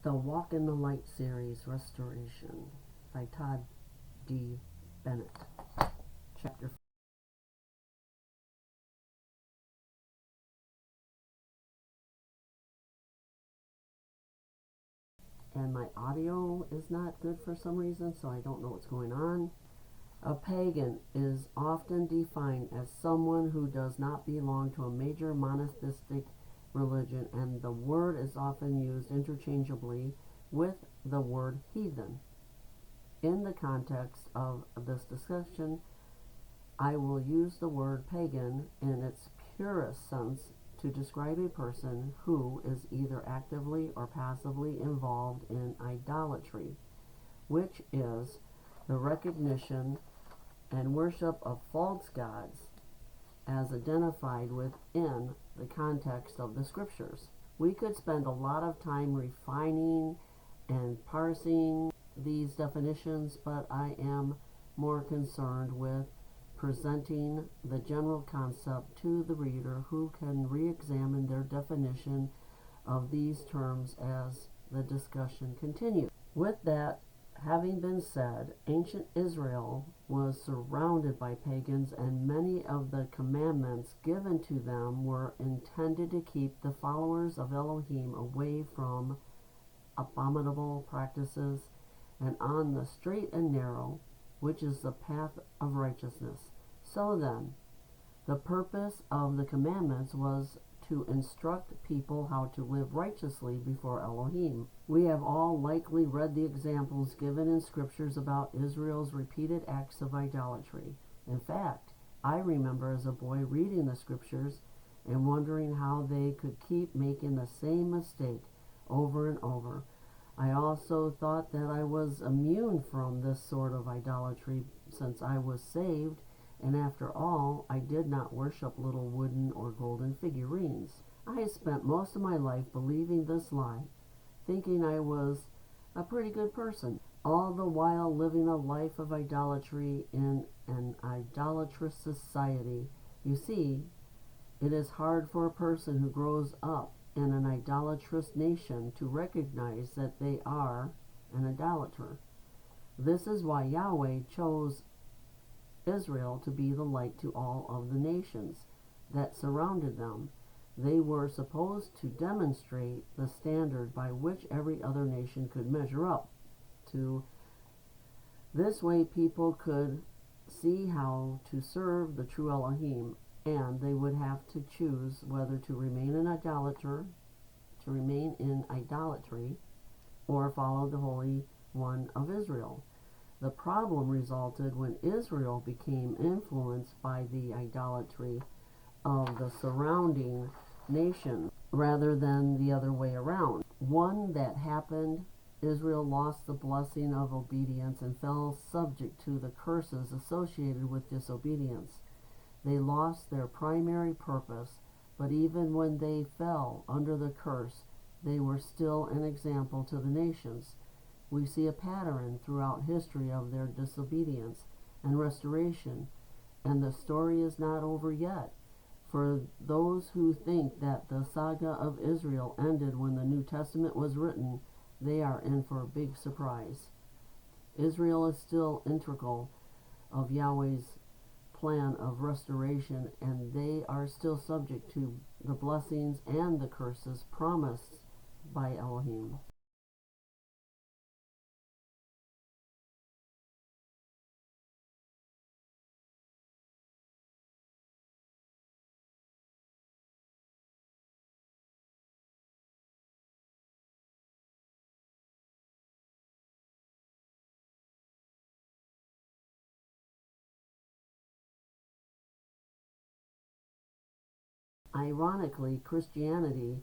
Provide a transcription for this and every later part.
The Walk in the Light series, Restoration, by Todd D. Bennett. Chapter 4. And my audio is not good for some reason, so I don't know what's going on. A pagan is often defined as someone who does not belong to a major monotheistic religion, and the word is often used interchangeably with the word heathen. In the context of this discussion, I will use the word pagan in its purest sense to describe a person who is either actively or passively involved in idolatry, which is the recognition and worship of false gods as identified within the context of the scriptures. We could spend a lot of time refining and parsing these definitions, but I am more concerned with presenting the general concept to the reader who can re-examine their definition of these terms as the discussion continues. With that having been said, ancient Israel was surrounded by pagans, and many of the commandments given to them were intended to keep the followers of Elohim away from abominable practices and on the straight and narrow, which is the path of righteousness. So then, the purpose of the commandments was to instruct people how to live righteously before Elohim. We have all likely read the examples given in scriptures about Israel's repeated acts of idolatry. In fact, I remember as a boy reading the scriptures and wondering how they could keep making the same mistake over and over. I also thought that I was immune from this sort of idolatry since I was saved, and after all, I did not worship little wooden or golden figurines. I had spent most of my life believing this lie, thinking I was a pretty good person, all the while living a life of idolatry in an idolatrous society. You see, it is hard for a person who grows up in an idolatrous nation to recognize that they are an idolater. This is why Yahweh chose Israel to be the light to all of the nations that surrounded them. They were supposed to demonstrate the standard by which every other nation could measure up to. This way people could see how to serve the true Elohim, and they would have to choose whether to remain in idolatry, or follow the Holy One of Israel. The problem resulted when Israel became influenced by the idolatry of the surrounding nation rather than the other way around. When that happened, Israel lost the blessing of obedience and fell subject to the curses associated with disobedience. They lost their primary purpose, but even when they fell under the curse, they were still an example to the nations. We see a pattern throughout history of their disobedience and restoration, and the story is not over yet. For those who think that the saga of Israel ended when the New Testament was written, they are in for a big surprise. Israel is still integral of Yahweh's plan of restoration, and they are still subject to the blessings and the curses promised by Elohim. Ironically, Christianity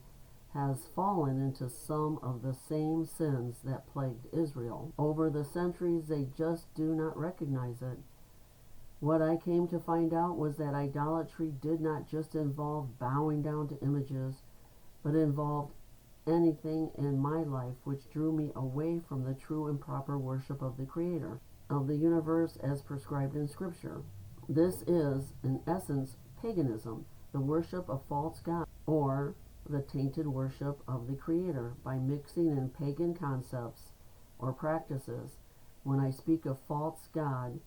has fallen into some of the same sins that plagued Israel. Over the centuries, they just do not recognize it. What I came to find out was that idolatry did not just involve bowing down to images, but involved anything in my life which drew me away from the true and proper worship of the Creator of the universe as prescribed in Scripture. This is, in essence, paganism, the worship of false gods, or the tainted worship of the Creator by mixing in pagan concepts or practices. When I speak of false God,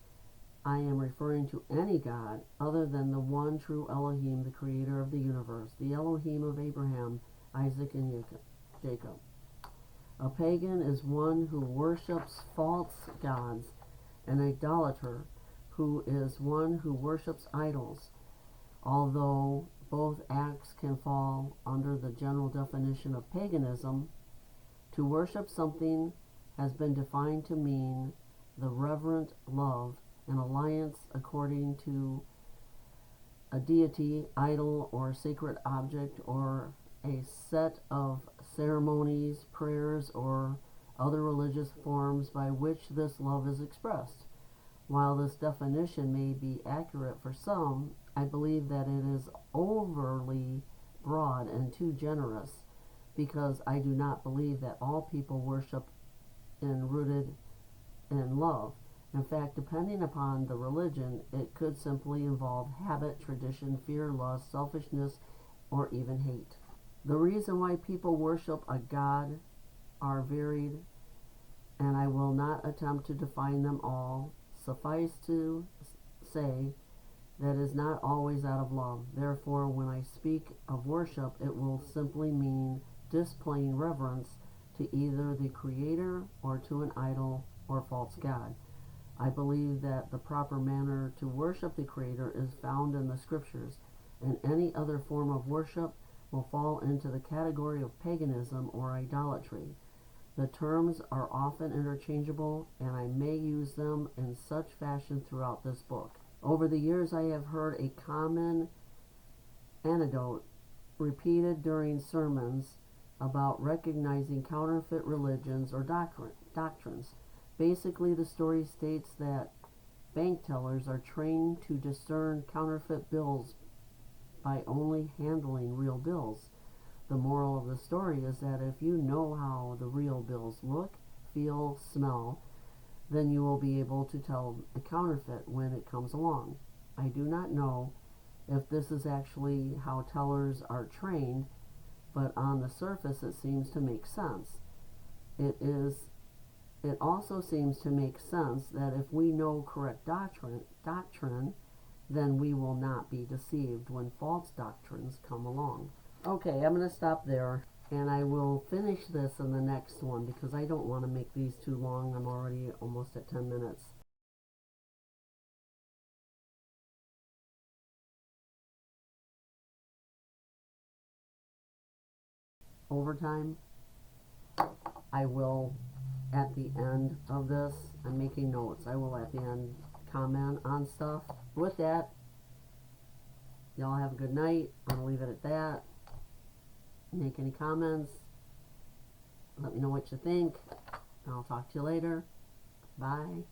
I am referring to any God other than the one true Elohim, the Creator of the universe, the Elohim of Abraham, Isaac, and Jacob. A pagan is one who worships false gods. An idolater who is one who worships idols. Although both acts can fall under the general definition of paganism, to worship something has been defined to mean the reverent love and alliance according to a deity, idol, or sacred object, or a set of ceremonies, prayers, or other religious forms by which this love is expressed. While this definition may be accurate for some, I believe that it is overly broad and too generous, because I do not believe that all people worship and rooted in love. In fact, depending upon the religion, it could simply involve habit, tradition, fear, lust, selfishness, or even hate. The reason why people worship a god are varied, and I will not attempt to define them all. Suffice to say that is not always out of love. Therefore, when I speak of worship, it will simply mean displaying reverence to either the Creator or to an idol or false god. I believe that the proper manner to worship the Creator is found in the Scriptures, and any other form of worship will fall into the category of paganism or idolatry. The terms are often interchangeable, and I may use them in such fashion throughout this book. Over the years, I have heard a common anecdote repeated during sermons about recognizing counterfeit religions or doctrines. Basically, the story states that bank tellers are trained to discern counterfeit bills by only handling real bills. The moral of the story is that if you know how the real bills look, feel, smell, then you will be able to tell a counterfeit when it comes along. I do not know if this is actually how tellers are trained, but on the surface it seems to make sense. It also seems to make sense that if we know correct doctrine, then we will not be deceived when false doctrines come along. Okay, I'm going to stop there, and I will finish this in the next one because I don't want to make these too long. I'm already almost at 10 minutes. Overtime. I will, at the end of this, I'm making notes. I will at the end comment on stuff. With that, y'all have a good night. I'm going to leave it at that. Make any comments. Let me know what you think. I'll talk to you later. Bye.